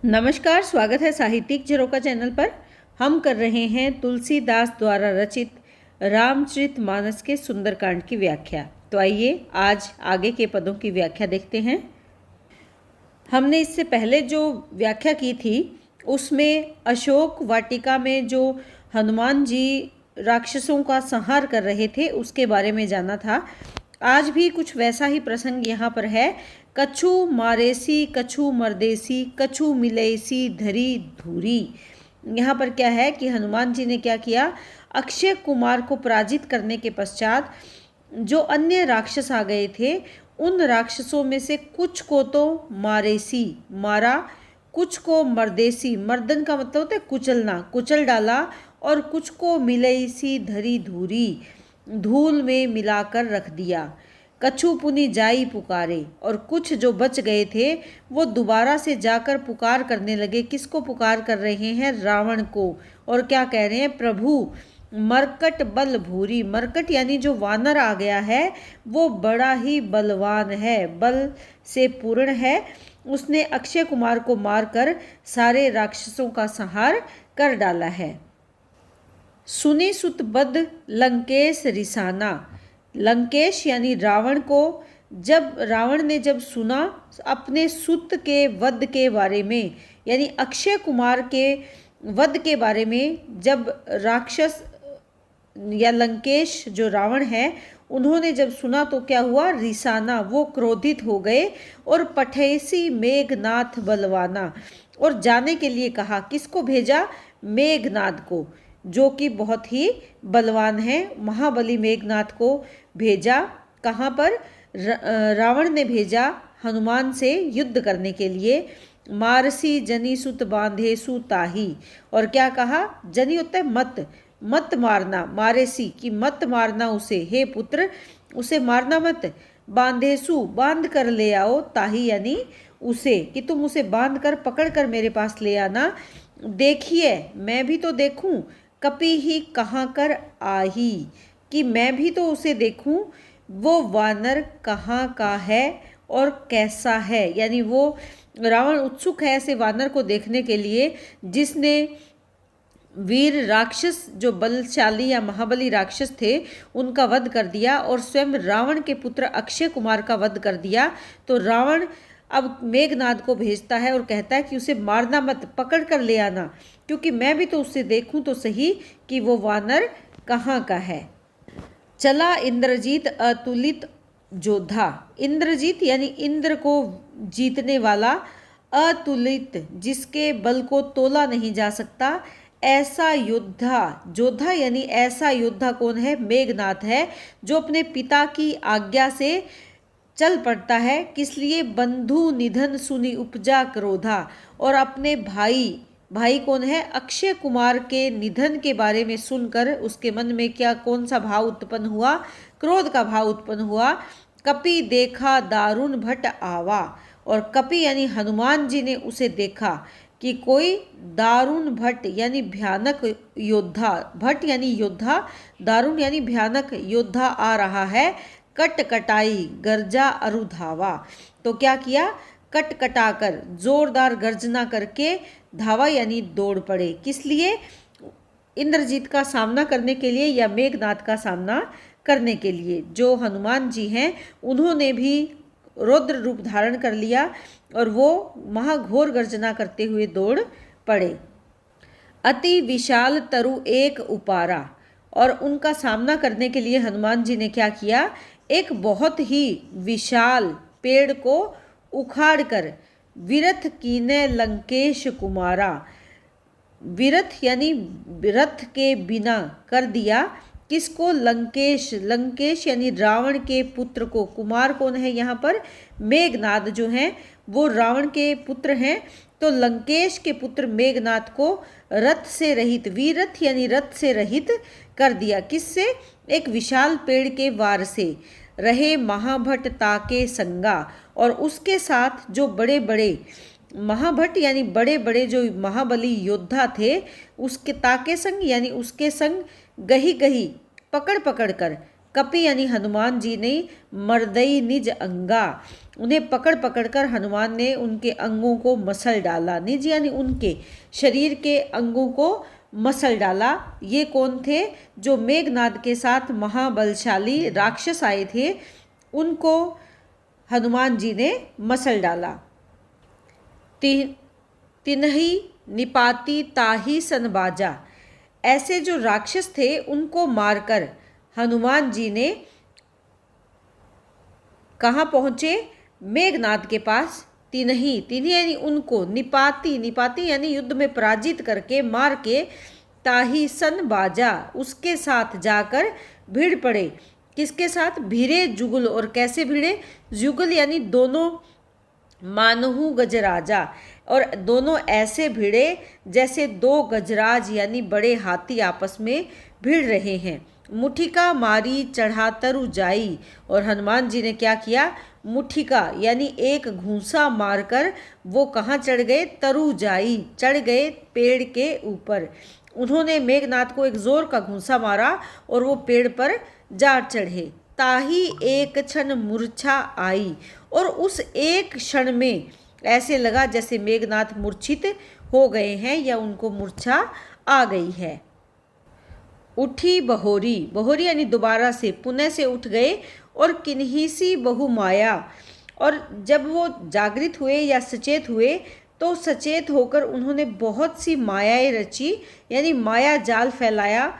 नमस्कार, स्वागत है साहित्यिक झरोका चैनल पर। हम कर रहे हैं तुलसीदास द्वारा रचित रामचरितमानस के सुंदरकांड की व्याख्या। तो आइए आज आगे के पदों की व्याख्या देखते हैं। हमने इससे पहले जो व्याख्या की थी उसमें अशोक वाटिका में जो हनुमान जी राक्षसों का संहार कर रहे थे उसके बारे में जाना था। आज भी कुछ वैसा ही प्रसंग यहाँ पर है। कछु मारेसी कछु मरदेसी कछु मिलेसी धरी धूरी। यहाँ पर क्या है कि हनुमान जी ने क्या किया, अक्षय कुमार को पराजित करने के पश्चात जो अन्य राक्षस आ गए थे उन राक्षसों में से कुछ को तो मारेसी मारा, कुछ को मर्देसी, मर्दन का मतलब होता है कुचलना, कुचल डाला, और कुछ को मिलेसी धरी धूरी, धूल में मिलाकर रख दिया। कछु पुनि जाई पुकारे, और कुछ जो बच गए थे वो दोबारा से जाकर पुकार करने लगे। किसको पुकार कर रहे हैं? रावण को। और क्या कह रहे हैं? प्रभु मरकट बल भूरी। मरकट यानी जो वानर आ गया है वो बड़ा ही बलवान है, बल से पूर्ण है। उसने अक्षय कुमार को मारकर सारे राक्षसों का संहार कर डाला है। सुनी सुत बद लंकेश रिसाना। लंकेश यानी रावण को रावण ने जब सुना अपने सुत के वध के बारे में, यानी अक्षय कुमार के वध के बारे में, जब राक्षस या लंकेश जो रावण है उन्होंने जब सुना तो क्या हुआ? रिसाना, वो क्रोधित हो गए और पठेसी मेघनाथ बलवाना, और जाने के लिए कहा। किसको भेजा? मेघनाथ को, जो कि बहुत ही बलवान है। महाबली मेघनाथ को भेजा। कहाँ पर? रावण ने भेजा हनुमान से युद्ध करने के लिए। मारसी जनी सुत बांधे सुताही, और क्या कहा? जनी होता है मत, मत मारना, मारेसी कि मत मारना उसे, हे पुत्र उसे मारना मत। बांधेसु बांध कर ले आओ, ताही यानी उसे, कि तुम उसे बांध कर पकड़ कर मेरे पास ले आना। देखिए मैं भी तो देखूं, कपि ही कहाँ कर आही, कि मैं भी तो उसे देखूं वो वानर कहाँ का है और कैसा है। यानी वो रावण उत्सुक है ऐसे वानर को देखने के लिए जिसने वीर राक्षस जो बलशाली या महाबली राक्षस थे उनका वध कर दिया और स्वयं रावण के पुत्र अक्षय कुमार का वध कर दिया। तो रावण अब मेघनाद को भेजता है और कहता है कि उसे मारना मत, पकड़ कर ले आना, क्योंकि मैं भी तो उससे देखूं तो सही कि वो वानर कहाँ का है। चला इंद्रजीत अतुलित योद्धा। इंद्रजीत यानी इंद्र को जीतने वाला, अतुलित जिसके बल को तोला नहीं जा सकता, ऐसा योद्धा। योद्धा यानी ऐसा योद्धा कौन है? मेघनाथ है, जो अपने पिता की आज्ञा से चल पड़ता है। किस लिए? बंधु निधन सुनी उपजा क्रोधा, और अपने भाई कौन है? अक्षय कुमार के निधन के बारे में सुनकर उसके मन में क्या, कौन सा भाव उत्पन्न हुआ? क्रोध का भाव उत्पन्न हुआ। कपि देखा दारुण भट आवा, और कपि यानी हनुमान जी ने उसे देखा कि कोई दारुण भट यानी भयानक योद्धा, भट यानी योद्धा, दारुण यानी भयानक योद्धा आ रहा है। कट कटाई गर्जा अरुधावा, तो क्या किया? कट कटाकर जोरदार गर्जना करके धावा यानी दौड़ पड़े। किस लिए? इंद्रजीत का सामना करने के लिए या मेघनाथ का सामना करने के लिए। जो हनुमान जी हैं उन्होंने भी रौद्र रूप धारण कर लिया और वो महाघोर गर्जना करते हुए दौड़ पड़े। अति विशाल तरु एक उपारा, और उनका सामना करने के लिए हनुमान जी ने क्या किया? एक बहुत ही विशाल पेड़ को उखाड़ कर विरथ कीने लंकेश कुमारा, विरथ यानी रथ के बिना कर दिया। किसको? लंकेश, लंकेश यानी रावण के पुत्र को। कुमार कौन है यहाँ पर? मेघनाद जो हैं वो रावण के पुत्र हैं। तो लंकेश के पुत्र मेघनाद को रथ से रहित, वीरथ यानी रथ से रहित कर दिया। किससे? एक विशाल पेड़ के वार से। रहे महाभट ताके संगा, और उसके साथ जो बड़े बड़े महाभट यानी बड़े बड़े जो महाबली योद्धा थे उसके ताके संग यानी उसके संग गही गही पकड़ पकड़ कर, कपि यानी हनुमान जी ने मर्दई निज अंगा, उन्हें पकड़ पकड़ कर हनुमान ने उनके अंगों को मसल डाला। निज यानी उनके शरीर के अंगों को मसल डाला। ये कौन थे? जो मेघनाद के साथ महाबलशाली राक्षस आए थे, उनको हनुमान जी ने मसल डाला। तिन्ही निपाती ताही सन बाजा, ऐसे जो राक्षस थे उनको मारकर हनुमान जी ने कहाँ पहुँचे? मेघनाद के पास। तिन्ही यानी उनको, निपाती यानी युद्ध में पराजित करके, मार के, ताही सन बाजा, उसके साथ जाकर भिड़ पड़े। किसके साथ? भिड़े जुगल। और कैसे भिड़े? जुगल यानी दोनों मानहु गजराजा, और दोनों ऐसे भिड़े जैसे दो गजराज यानी बड़े हाथी आपस में भिड़ रहे हैं। मुठिका मारी चढ़ा तरु जाई, और हनुमान जी ने क्या किया? मुठिका यानी एक घूंसा मारकर वो कहाँ चढ़ गए? तरु जाई, चढ़ गए पेड़ के ऊपर। उन्होंने मेघनाद को एक जोर का घूंसा मारा और वो पेड़ पर जा चढ़े। ताही एक क्षण मूर्छा आई, और उस एक क्षण में ऐसे लगा जैसे मेघनाद मूर्छित हो गए हैं या उनको मूर्छा आ गई है। उठी बहोरी, बहोरी यानी दोबारा से, पुनः से उठ गए। और किन्ही सी बहु माया, और जब वो जागृत हुए या सचेत हुए तो सचेत होकर उन्होंने बहुत सी मायाएं रची, यानी माया जाल फैलाया।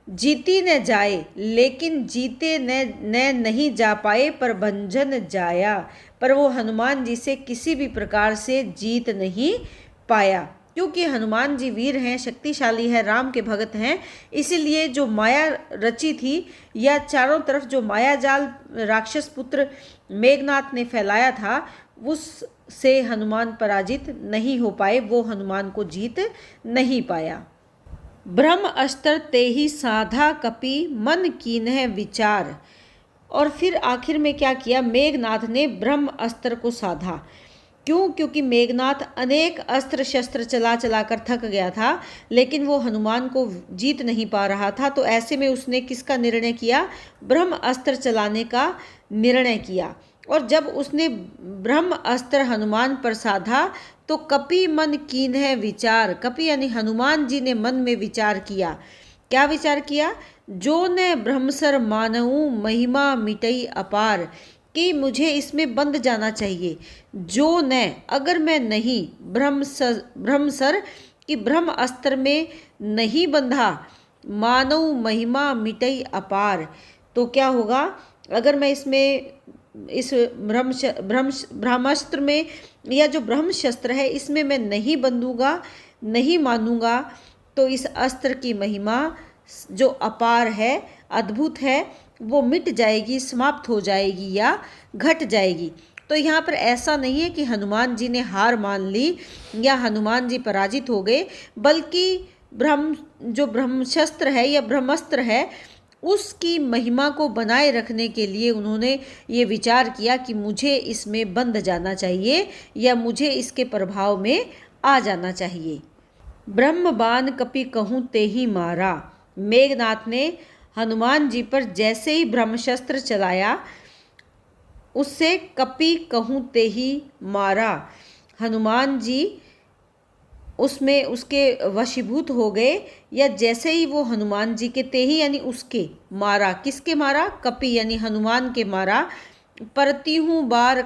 जीती न जाए, लेकिन जीते न नहीं जा पाए, पर भंजन जाया, पर वो हनुमान जी से किसी भी प्रकार से जीत नहीं पाया। क्योंकि हनुमान जी वीर हैं, शक्तिशाली है, राम के भक्त हैं, इसीलिए जो माया रची थी या चारों तरफ जो माया जाल राक्षस पुत्र मेघनाद ने फैलाया था, उससे हनुमान पराजित नहीं हो पाए, वो हनुमान को जीत नहीं पाया। ब्रह्म अस्त्र ते ही साधा कपि मन कीन्ह विचार, और फिर आखिर में क्या किया? मेघनाद ने ब्रह्म अस्त्र को साधा। क्यों? क्योंकि मेघनाद अनेक अस्त्र शस्त्र चला चला कर थक गया था, लेकिन वो हनुमान को जीत नहीं पा रहा था। तो ऐसे में उसने किसका निर्णय किया? ब्रह्म अस्त्र चलाने का निर्णय किया। और जब उसने ब्रह्म अस्त्र हनुमान पर साधा तो कपि मन कीन्ह विचार, कपि यानी हनुमान जी ने मन में विचार किया। क्या विचार किया? जो न ब्रह्मसर मानऊँ महिमा मिटई अपार, कि मुझे इसमें बंध जाना चाहिए। जो न, अगर मैं नहीं, ब्रह्मसर कि ब्रह्म अस्त्र में नहीं बंधा, मानव महिमा मिटई अपार, तो क्या होगा? अगर मैं इसमें इस ब्रह्मास्त्र में या जो ब्रह्म शस्त्र है इसमें मैं नहीं बंधूंगा, नहीं मानूंगा, तो इस अस्त्र की महिमा जो अपार है, अद्भुत है, वो मिट जाएगी, समाप्त हो जाएगी या घट जाएगी। तो यहाँ पर ऐसा नहीं है कि हनुमान जी ने हार मान ली या हनुमान जी पराजित हो गए, बल्कि जो ब्रह्मशस्त्र है या ब्रह्मास्त्र है उसकी महिमा को बनाए रखने के लिए उन्होंने ये विचार किया कि मुझे इसमें बंध जाना चाहिए या मुझे इसके प्रभाव में आ जाना चाहिए। ब्रह्मबान कपि कहूँ ते ही मारा, मेघनाद ने हनुमान जी पर जैसे ही ब्रह्मशस्त्र चलाया उससे कपि कहूँ ते ही मारा, हनुमान जी उसमें उसके वशीभूत हो गए, या जैसे ही वो हनुमान जी के ते ही यानी उसके मारा, किसके मारा? कपि यानी हनुमान के मारा। परती हूँ बार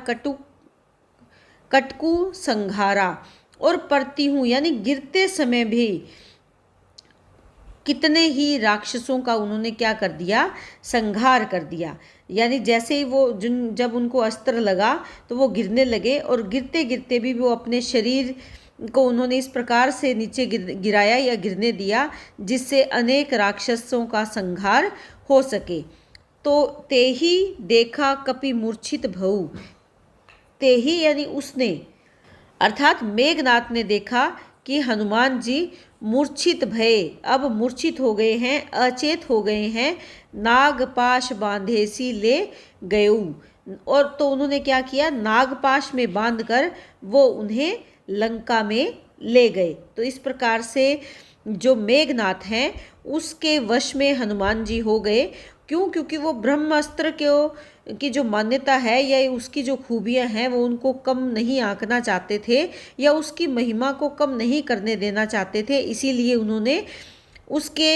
कटकू संघारा, और परती हूँ यानी गिरते समय भी कितने ही राक्षसों का उन्होंने क्या कर दिया? संहार कर दिया। यानी जैसे ही वो जब उनको अस्त्र लगा तो वो गिरने लगे, और गिरते गिरते भी वो अपने शरीर को उन्होंने इस प्रकार से नीचे गिराया या गिरने दिया जिससे अनेक राक्षसों का संहार हो सके। तो ते ही देखा कपि मूर्छित भऊ, ते ही यानी उसने, अर्थात मेघनाद ने देखा कि हनुमान जी मूर्छित भये, अब मूर्छित हो गए हैं, अचेत हो गए हैं। नागपाश बांधेसी ले गयऊ, और तो उन्होंने क्या किया? नागपाश में बांधकर वो उन्हें लंका में ले गए। तो इस प्रकार से जो मेघनाद हैं उसके वश में हनुमान जी हो गए। क्यों? क्योंकि वो ब्रह्मास्त्र को की जो मान्यता है या उसकी जो खूबियां हैं वो उनको कम नहीं आंकना चाहते थे या उसकी महिमा को कम नहीं करने देना चाहते थे। इसीलिए उन्होंने उसके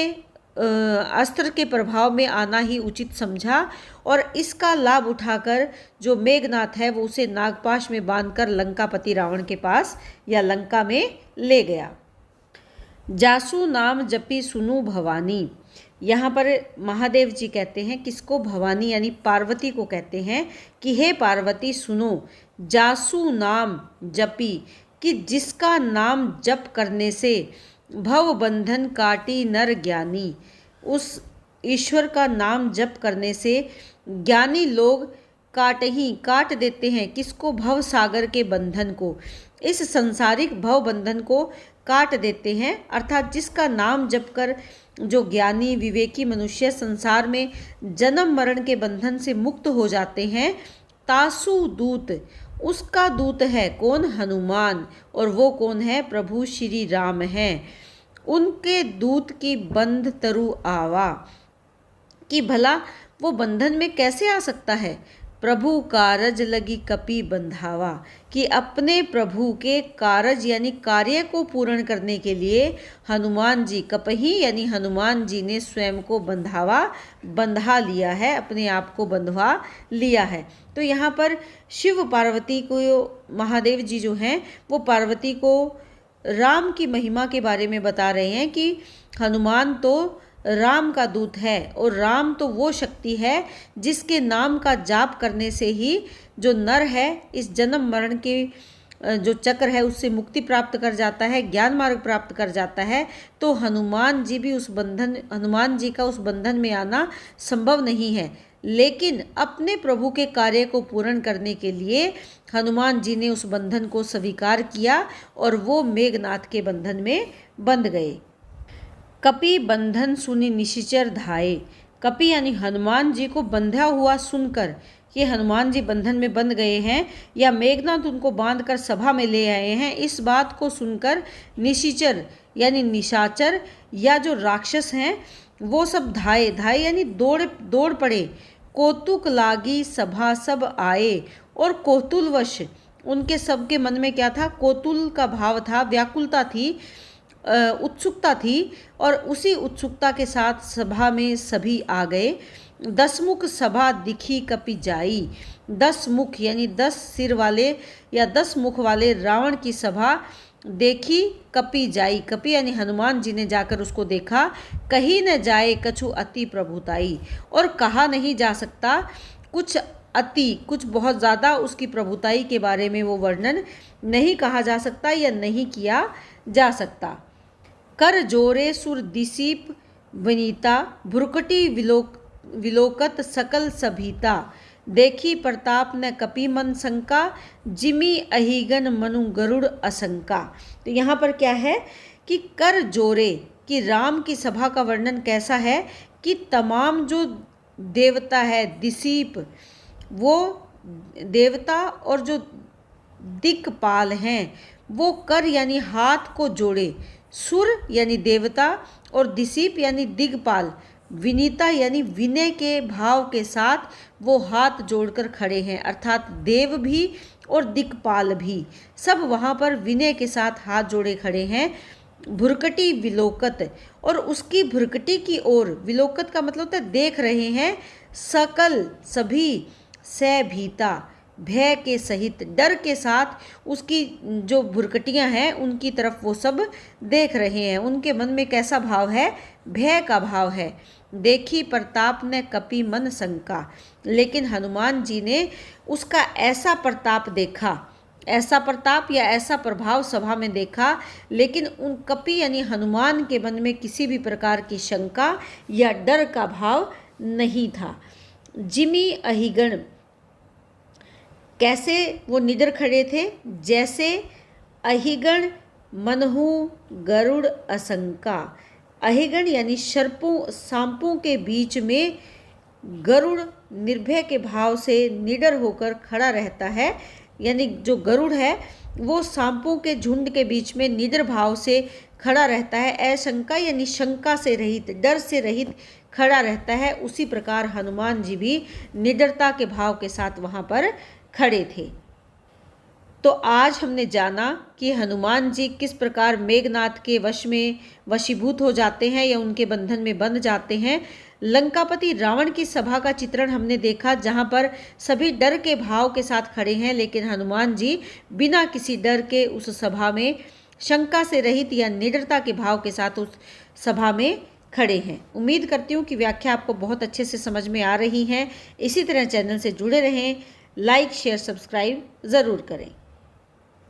अस्त्र के प्रभाव में आना ही उचित समझा और इसका लाभ उठाकर जो मेघनाथ है वो उसे नागपाश में बांधकर लंकापति रावण के पास या लंका में ले गया। जासु नाम जपी सुनु भवानी। यहाँ पर महादेव जी कहते हैं किसको? भवानी यानी पार्वती को कहते हैं कि हे पार्वती सुनो, जासु नाम जपी, कि जिसका नाम जप करने से भव बंधन काटी नर ज्ञानी। उस ईश्वर का नाम जप करने से ज्ञानी लोग काट देते हैं किसको? भव सागर के बंधन को, इस संसारिक भव बंधन को काट देते हैं। अर्थात जिसका नाम जप कर जो ज्ञानी विवेकी मनुष्य संसार में जन्म मरण के बंधन से मुक्त हो जाते हैं, तासु दूत, उसका दूत है कौन? हनुमान। और वो कौन है? प्रभु श्री राम हैं। उनके दूत की बंध तरु आवा, कि भला वो बंधन में कैसे आ सकता है? प्रभु कारज लगी कपि बंधावा, कि अपने प्रभु के कारज यानी कार्य को पूर्ण करने के लिए हनुमान जी, कपही यानी हनुमान जी ने स्वयं को बंधा लिया है, अपने आप को बंधवा लिया है। तो यहाँ पर शिव पार्वती को, महादेव जी जो हैं वो पार्वती को राम की महिमा के बारे में बता रहे हैं कि हनुमान तो राम का दूत है और राम तो वो शक्ति है जिसके नाम का जाप करने से ही जो नर है इस जन्म मरण के जो चक्र है उससे मुक्ति प्राप्त कर जाता है, ज्ञान मार्ग प्राप्त कर जाता है। तो हनुमान जी का उस बंधन में आना संभव नहीं है, लेकिन अपने प्रभु के कार्य को पूर्ण करने के लिए हनुमान जी ने उस बंधन को स्वीकार किया और वो मेघनाथ के बंधन में बंध गए। कपि बंधन सुनि निशिचर धाये। कपि यानी हनुमान जी को बंधा हुआ सुनकर, ये हनुमान जी बंधन में बंध गए हैं या मेघनाथ उनको बांधकर सभा में ले आए हैं, इस बात को सुनकर निशिचर यानी निशाचर या जो राक्षस हैं वो सब धाये यानी दौड़ पड़े। कौतुक लागी सभा सब आए, और कौतूलवश उनके सबके मन में क्या था? कौतूल का भाव था, व्याकुलता थी, उत्सुकता थी, और उसी उत्सुकता के साथ सभा में सभी आ गए। 10 मुख सभा दिखी कपि जाई। 10 मुख यानी 10 सिर वाले या 10 मुख वाले रावण की सभा देखी कपि जाई। कपि यानी हनुमान जी ने जाकर उसको देखा। कहीं न जाए कछु अति प्रभुताई, और कहा नहीं जा सकता कुछ बहुत ज़्यादा उसकी प्रभुताई के बारे में वो वर्णन नहीं कहा जा सकता या नहीं किया जा सकता। कर जोरे सुर दिसीप वनीता, भ्रुकटी विलोकत सकल सभीता। देखी प्रताप न कपि मन शंका, जिमी अहिगन मनु गरुड़ असंका। तो यहाँ पर क्या है कि कर जोरे, कि राम की सभा का वर्णन कैसा है कि तमाम जो देवता है, दिसीप वो देवता और जो दिक्पाल हैं वो कर यानी हाथ को जोड़े, सुर यानी देवता और दिसीप यानी दिग्पाल, विनीता यानी विनय के भाव के साथ वो हाथ जोड़कर खड़े हैं। अर्थात देव भी और दिक्पाल भी सब वहाँ पर विनय के साथ हाथ जोड़े खड़े हैं। भुरकटी विलोकत, और उसकी भुरकटी की ओर, विलोकत का मतलब होता है देख रहे हैं, सकल सभी, से भीता भय के सहित, डर के साथ उसकी जो भुरकटियां हैं उनकी तरफ वो सब देख रहे हैं। उनके मन में कैसा भाव है? भय का भाव है। देखी प्रताप ने कपि मन शंका, लेकिन हनुमान जी ने उसका ऐसा प्रताप देखा, ऐसा प्रताप या ऐसा प्रभाव सभा में देखा, लेकिन उन कपि यानी हनुमान के मन में किसी भी प्रकार की शंका या डर का भाव नहीं था। जिमी अहिगण, कैसे वो निडर खड़े थे? जैसे अहिगण मनहु गरुड़ असंका। अहिगण यानी सांपों के बीच में गरुड़ निर्भय के भाव से निडर होकर खड़ा रहता है। यानी जो गरुड़ है वो सांपों के झुंड के बीच में निडर भाव से खड़ा रहता है। अशंका यानी शंका से रहित, डर से रहित खड़ा रहता है, उसी प्रकार हनुमान जी भी निडरता के भाव के साथ वहाँ पर खड़े थे। तो आज हमने जाना कि हनुमान जी किस प्रकार मेघनाद के वश में वशीभूत हो जाते हैं या उनके बंधन में बंध जाते हैं। लंकापति रावण की सभा का चित्रण हमने देखा, जहां पर सभी डर के भाव के साथ खड़े हैं, लेकिन हनुमान जी बिना किसी डर के उस सभा में शंका से रहित या निडरता के भाव के साथ उस सभा में खड़े हैं। उम्मीद करती हूँ कि व्याख्या आपको बहुत अच्छे से समझ में आ रही है। इसी तरह चैनल से जुड़े रहें, लाइक शेयर सब्सक्राइब ज़रूर करें।